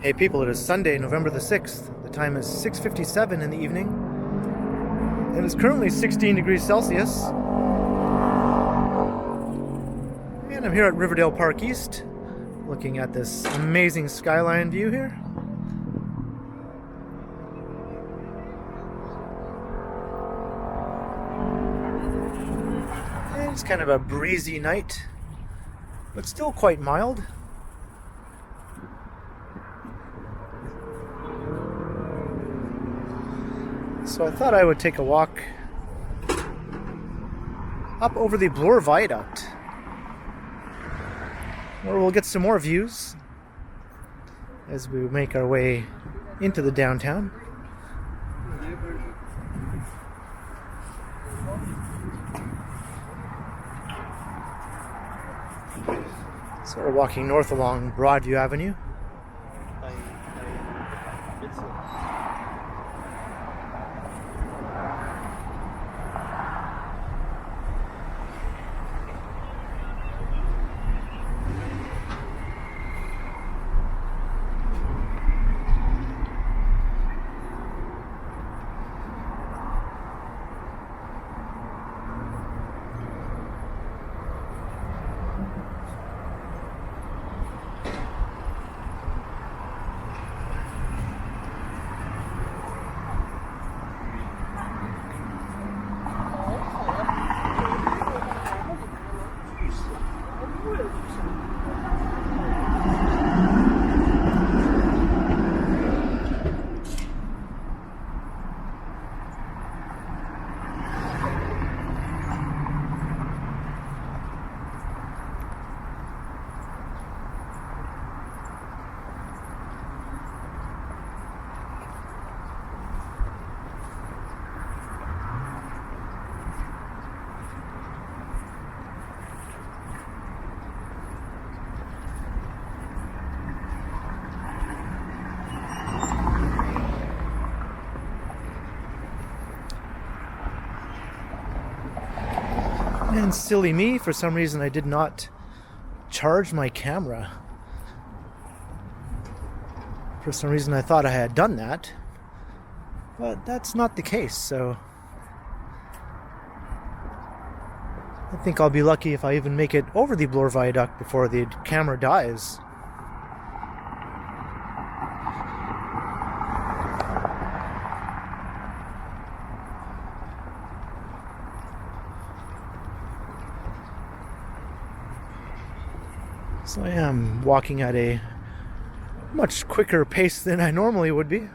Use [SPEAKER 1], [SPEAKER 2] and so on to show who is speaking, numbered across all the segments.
[SPEAKER 1] Hey people, it is Sunday, November the 6th. The time is 6:57 in the evening. And it's currently 16 degrees Celsius. And I'm here at Riverdale Park East, looking at this amazing skyline view here. And it's kind of a breezy night, but still quite mild. So I thought I would take a walk up over the Bloor Viaduct, where we'll get some more views as we make our way into the downtown. So we're walking north along Broadview Avenue. And silly me, for some reason I did not charge my camera. For some reason I thought I had done that, but that's not the case, so I think I'll be lucky if I even make it over the Bloor Viaduct before the camera dies. So I am walking at a much quicker pace than I normally would be.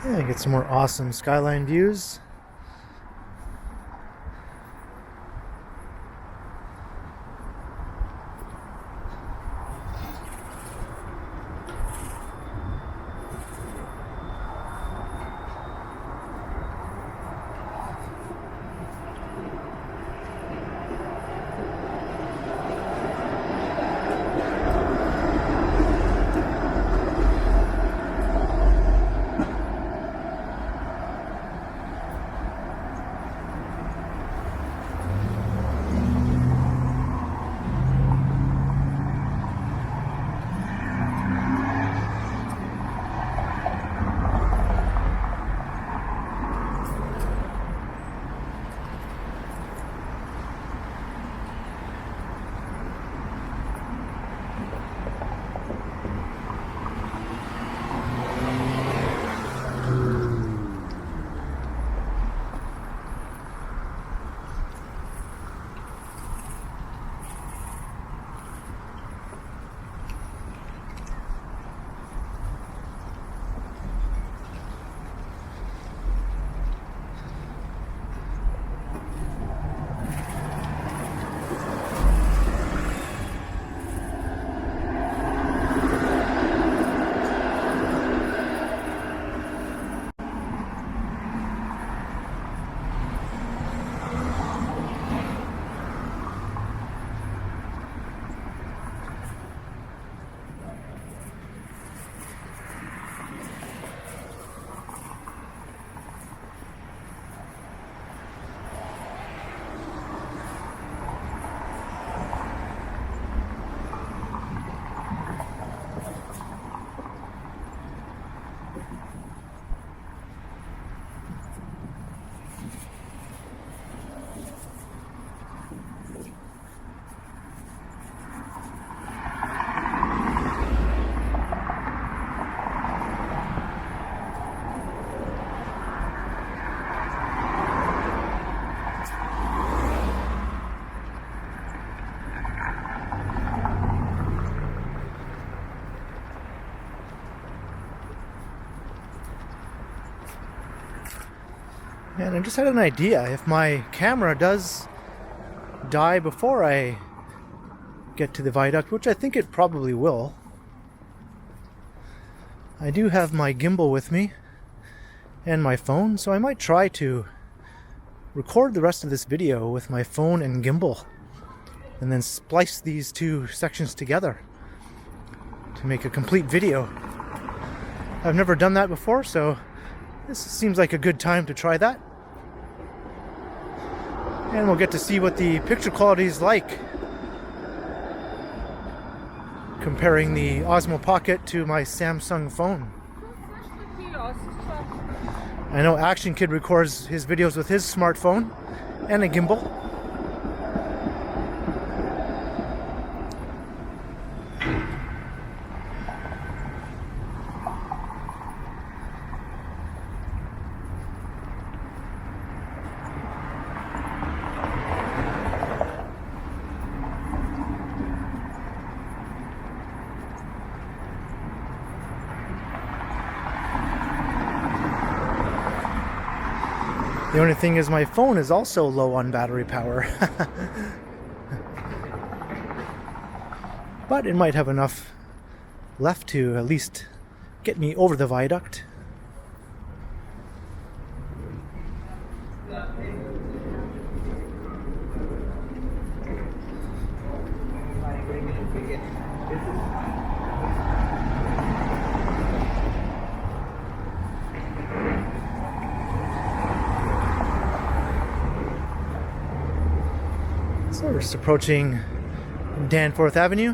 [SPEAKER 1] Yeah, get some more awesome skyline views. And I just had an idea. If my camera does die before I get to the viaduct, which I think it probably will, I do have my gimbal with me and my phone, so I might try to record the rest of this video with my phone and gimbal and then splice these two sections together to make a complete video. I've never done that before, so this seems like a good time to try that. And we'll get to see what the picture quality is like comparing the Osmo Pocket to my Samsung phone. I know Action Kid records his videos with his smartphone and a gimbal. The only thing is my phone is also low on battery power. But it might have enough left to at least get me over the viaduct. So we're just approaching Danforth Avenue.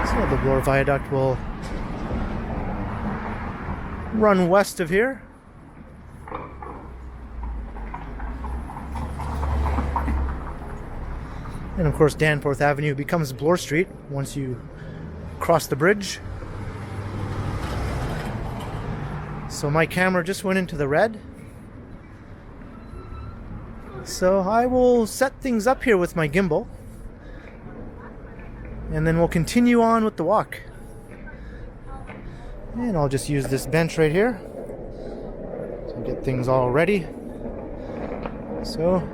[SPEAKER 1] So the Bloor Viaduct will run west of here. And of course Danforth Avenue becomes Bloor Street once you cross the bridge. So my camera just went into the red. So I will set things up here with my gimbal. And then we'll continue on with the walk. And I'll just use this bench right here to get things all ready. So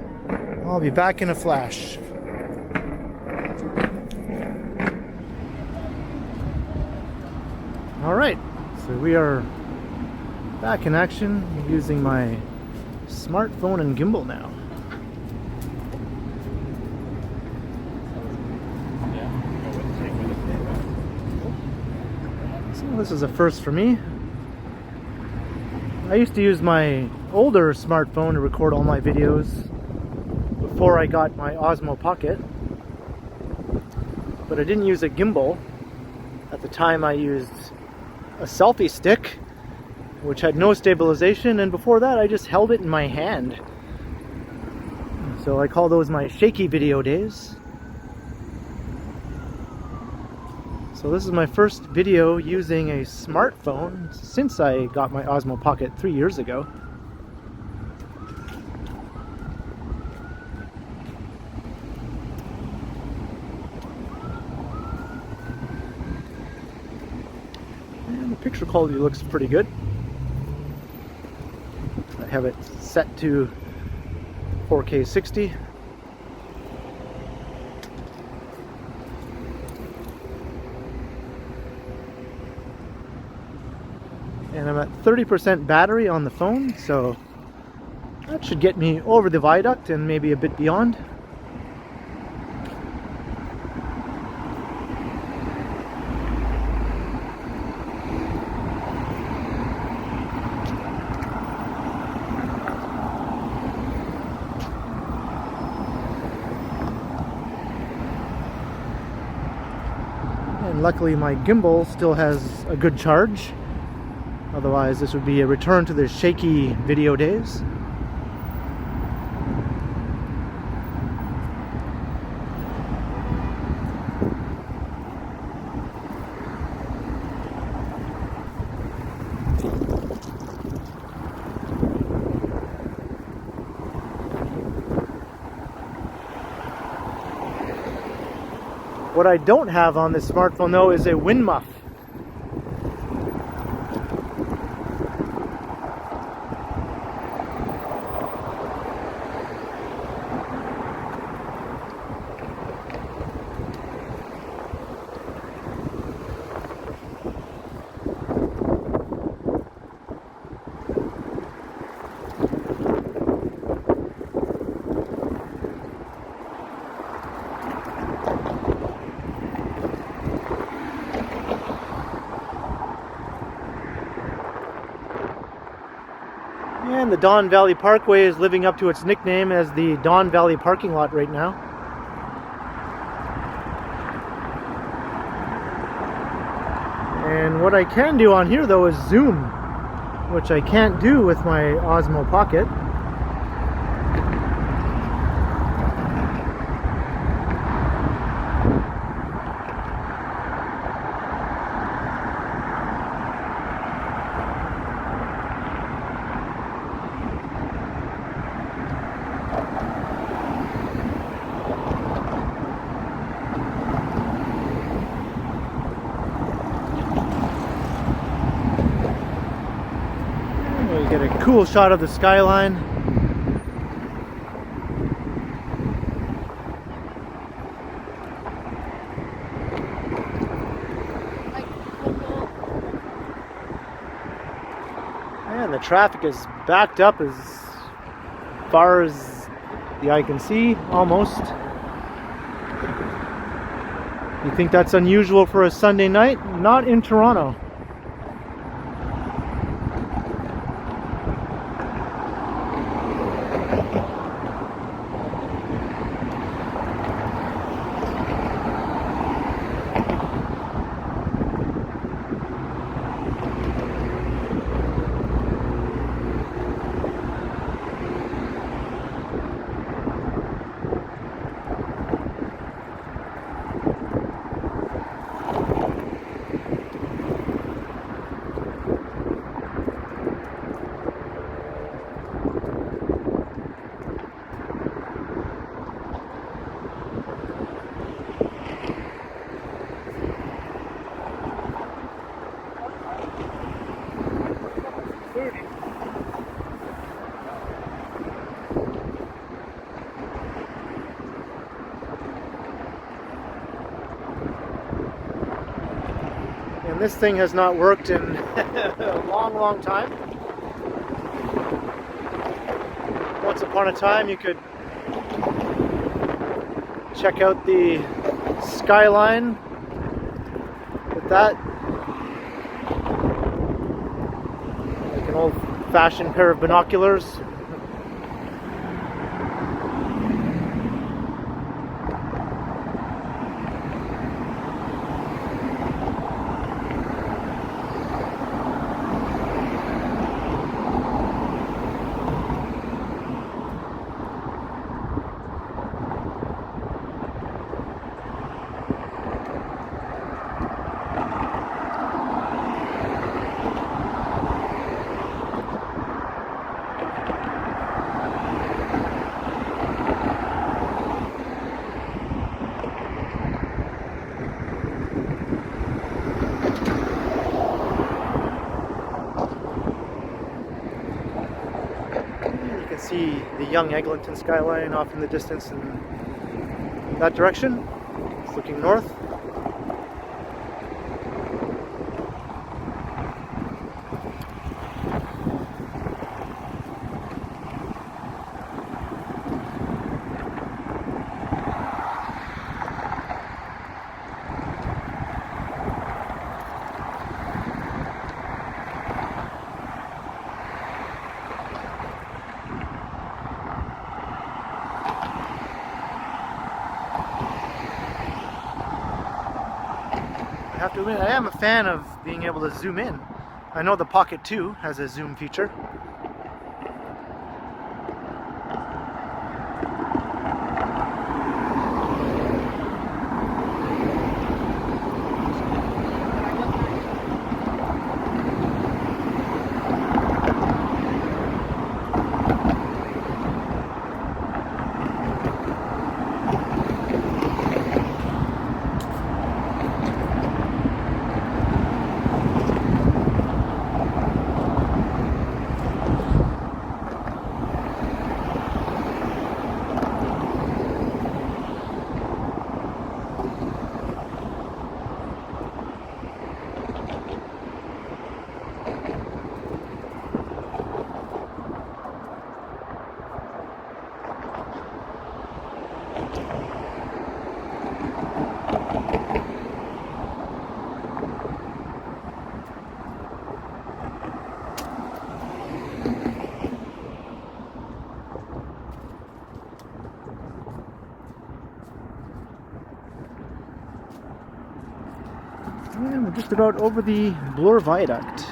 [SPEAKER 1] I'll be back in a flash. All right, so we are back in action using my smartphone and gimbal now. So this is a first for me. I used to use my older smartphone to record all my videos before I got my Osmo Pocket, but I didn't use a gimbal. At the time I used a selfie stick, which had no stabilization, and before that I just held it in my hand. So I call those my shaky video days. So this is my first video using a smartphone since I got my Osmo Pocket 3 years ago. And the picture quality looks pretty good. I have it set to 4K 60. And I'm at 30% battery on the phone, so that should get me over the viaduct and maybe a bit beyond. And luckily my gimbal still has a good charge. Otherwise this would be a return to the shaky video days. What I don't have on this smartphone though is a wind muff. And the Don Valley Parkway is living up to its nickname as the Don Valley parking lot right now. And what I can do on here though is zoom, which I can't do with my Osmo Pocket. Get a cool shot of the skyline. And the traffic is backed up as far as the eye can see, almost. You think that's unusual for a Sunday night? Not in Toronto. And this thing has not worked in a long time. Once upon a time you could check out the skyline with that. Like an old-fashioned pair of binoculars. See the young Eglinton skyline off in the distance in that direction. It's looking north. I have to admit, I am a fan of being able to zoom in. I know the Pocket 2 has a zoom feature. And we're just about over the Bloor Viaduct.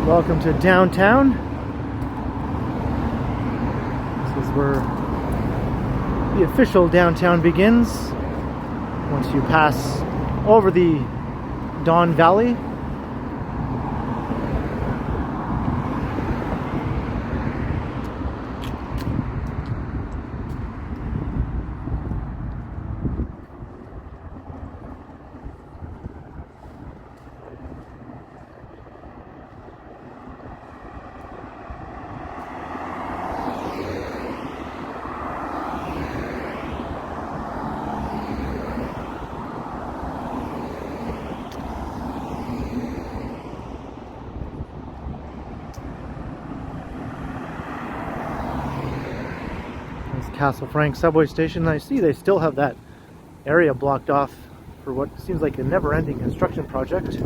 [SPEAKER 1] Welcome to downtown. This is where the official downtown begins. Once you pass over the Don Valley. Castle Frank subway station. I see they still have that area blocked off for what seems like a never-ending construction project.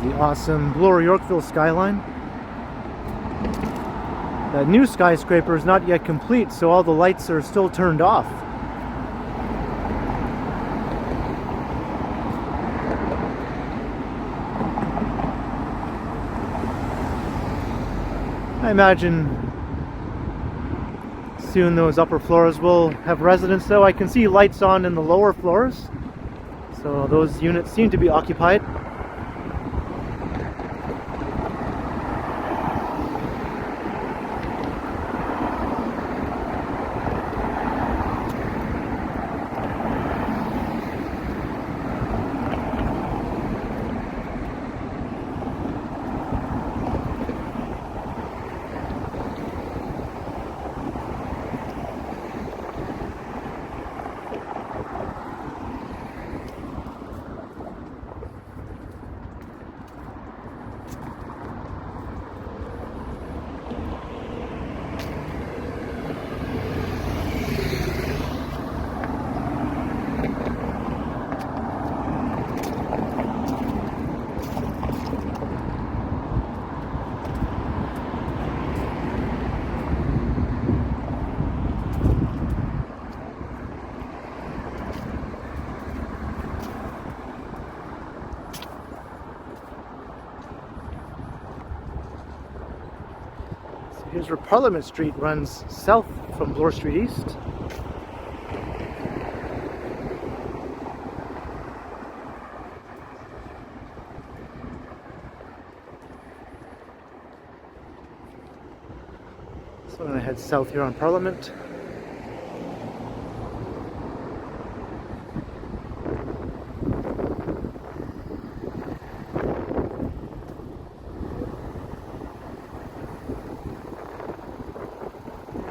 [SPEAKER 1] The awesome Bloor Yorkville skyline. That new skyscraper is not yet complete, so all the lights are still turned off. I imagine soon those upper floors will have residents, though. I can see lights on in the lower floors, so those units seem to be occupied. Here's where Parliament Street runs south from Bloor St East. So I'm going to head south here on Parliament.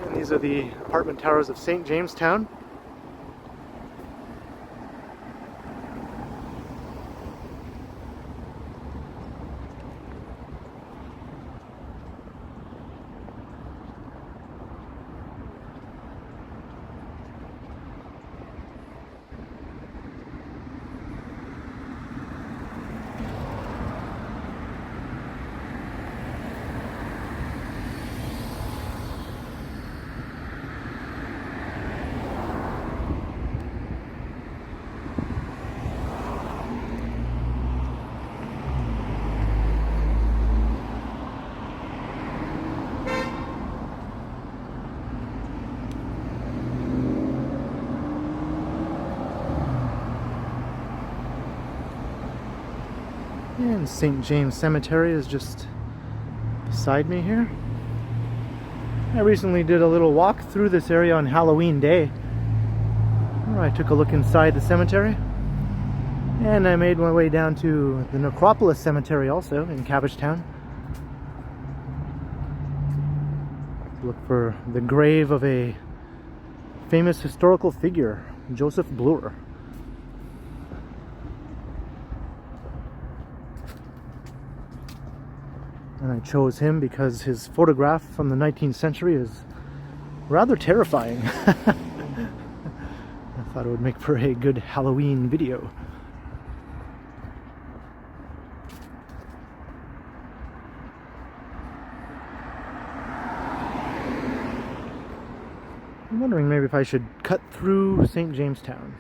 [SPEAKER 1] And these are the apartment towers of St. Jamestown. And St. James Cemetery is just beside me here. I recently did a little walk through this area on Halloween Day, where I took a look inside the cemetery. And I made my way down to the Necropolis Cemetery also in Cabbagetown. Look for the grave of a famous historical figure, Joseph Bloor. And I chose him because his photograph from the 19th century is rather terrifying. I thought it would make for a good Halloween video. I'm wondering maybe if I should cut through St. Jamestown.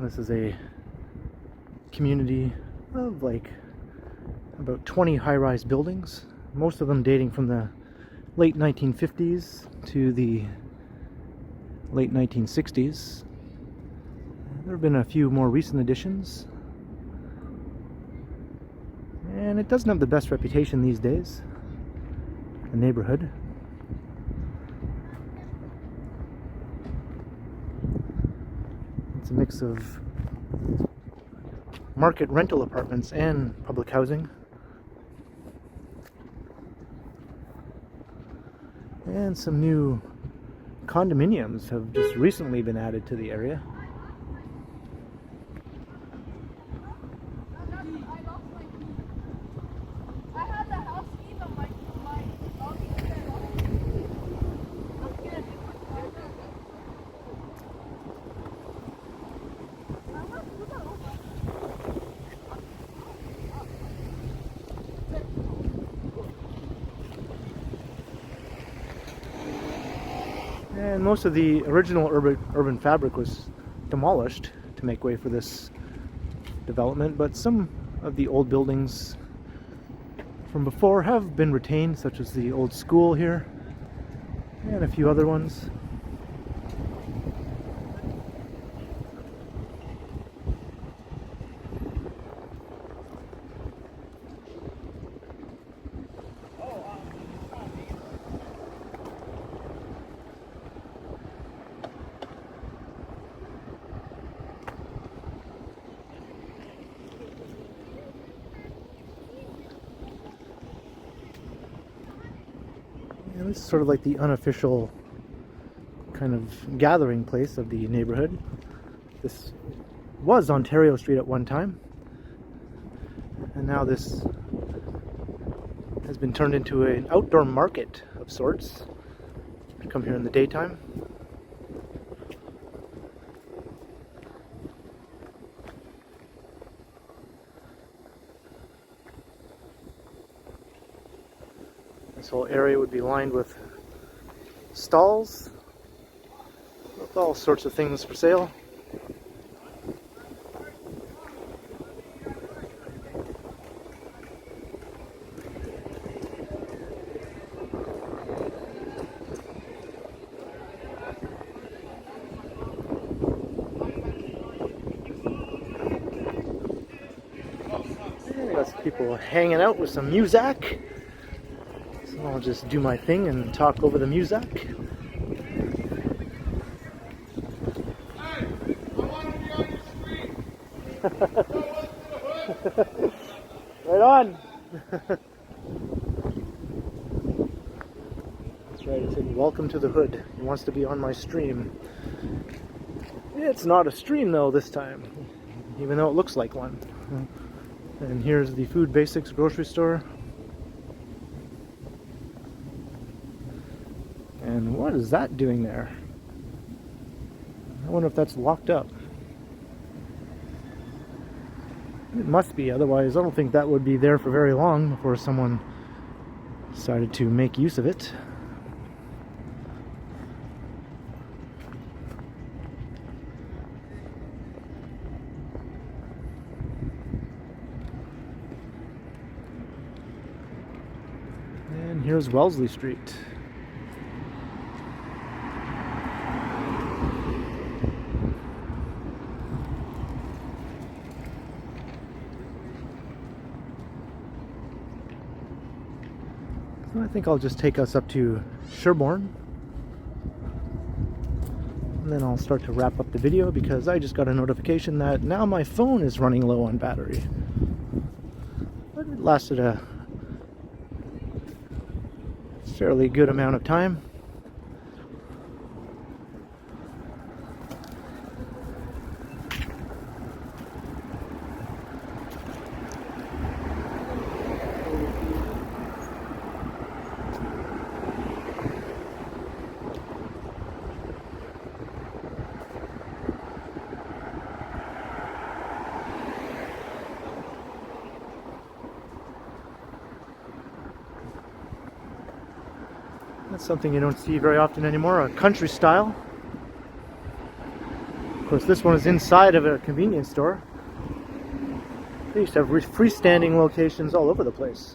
[SPEAKER 1] This is a community of like about 20 high-rise buildings, most of them dating from the late 1950s to the late 1960s. There have been a few more recent additions, and it doesn't have the best reputation these days, the neighborhood. It's a mix of market rental apartments and public housing. And some new condominiums have just recently been added to the area. And most of the original urban fabric was demolished to make way for this development, but some of the old buildings from before have been retained, such as the old school here and a few other ones. And this is sort of like the unofficial kind of gathering place of the neighborhood. This was Ontario Street at one time, and now this has been turned into an outdoor market of sorts. You come here in the daytime. This whole area would be lined with stalls with all sorts of things for sale. Got some people hanging out with some music. So I'll just do my thing and talk over the music.
[SPEAKER 2] Hey, I want to be on your screen.
[SPEAKER 1] Right on. That's right, it said welcome to the hood. He wants to be on my stream. It's not a stream though this time, even though it looks like one. And here's the Food Basics grocery store. And what is that doing there? I wonder if that's locked up. It must be, otherwise I don't think that would be there for very long before someone decided to make use of it. And here's Wellesley Street. So I think I'll just take us up to Sherbourne, and then I'll start to wrap up the video because I just got a notification that now my phone is running low on battery. But it lasted a fairly good amount of time. That's something you don't see very often anymore, a country style. Of course, this one is inside of a convenience store. They used to have freestanding locations all over the place.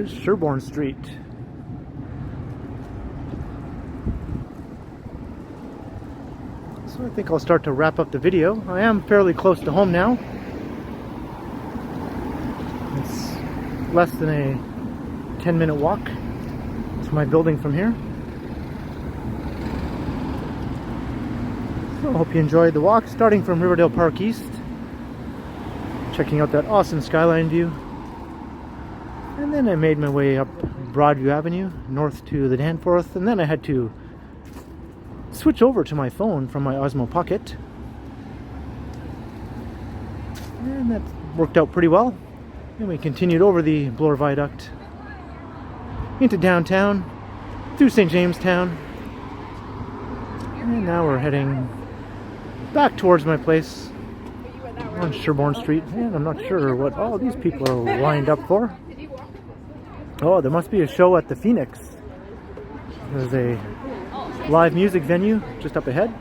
[SPEAKER 1] here's Sherbourne Street. So I think I'll start to wrap up the video. I am fairly close to home now. It's less than a 10-minute walk to my building from here. So I hope you enjoyed the walk, starting from Riverdale Park East, checking out that awesome skyline view. And then I made my way up Broadview Avenue, north to the Danforth, and then I had to switch over to my phone from my Osmo Pocket. And that worked out pretty well. And we continued over the Bloor Viaduct into downtown, through St. Jamestown. And now we're heading back towards my place on Sherbourne Street. And I'm not sure what all these people are lined up for. Oh, there must be a show at the Phoenix. There's a live music venue just up ahead.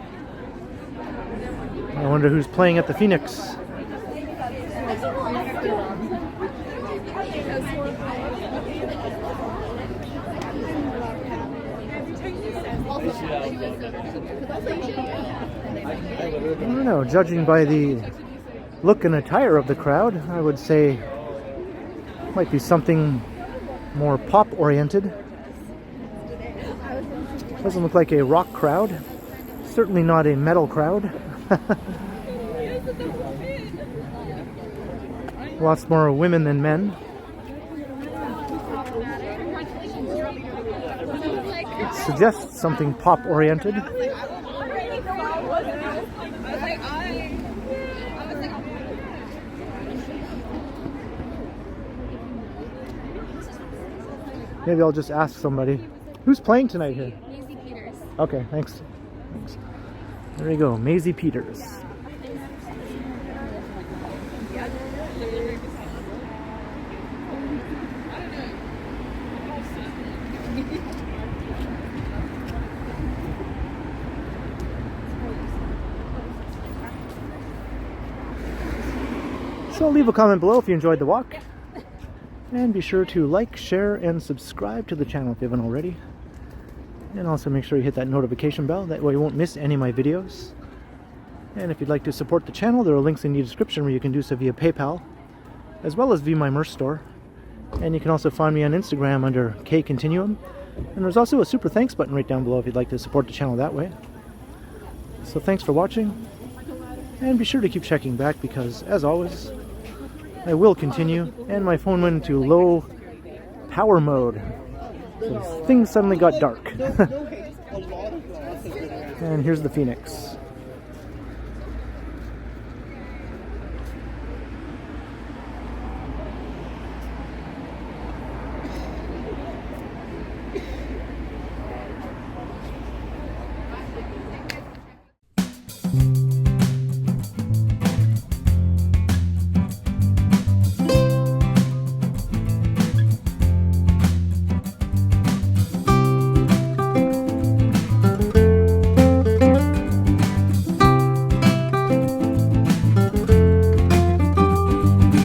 [SPEAKER 1] I wonder who's playing at the Phoenix. I don't know, judging by the look and attire of the crowd, I would say it might be something more pop oriented. Doesn't look like a rock crowd. Certainly not a metal crowd. Lots more women than men. It suggests something pop oriented. Maybe I'll just ask somebody. Who's playing tonight here?
[SPEAKER 3] Maisie Peters.
[SPEAKER 1] Okay, thanks. There you go, Maisie Peters. So leave a comment below if you enjoyed the walk. And be sure to like, share, and subscribe to the channel if you haven't already. And also make sure you hit that notification bell, that way you won't miss any of my videos. And if you'd like to support the channel, there are links in the description where you can do so via PayPal, as well as via my merch store. And you can also find me on Instagram under KContinuum. And there's also a super thanks button right down below if you'd like to support the channel that way. So thanks for watching, and be sure to keep checking back because, as always, I will continue. And my phone went into low power mode. So things suddenly got dark. And here's the Phoenix.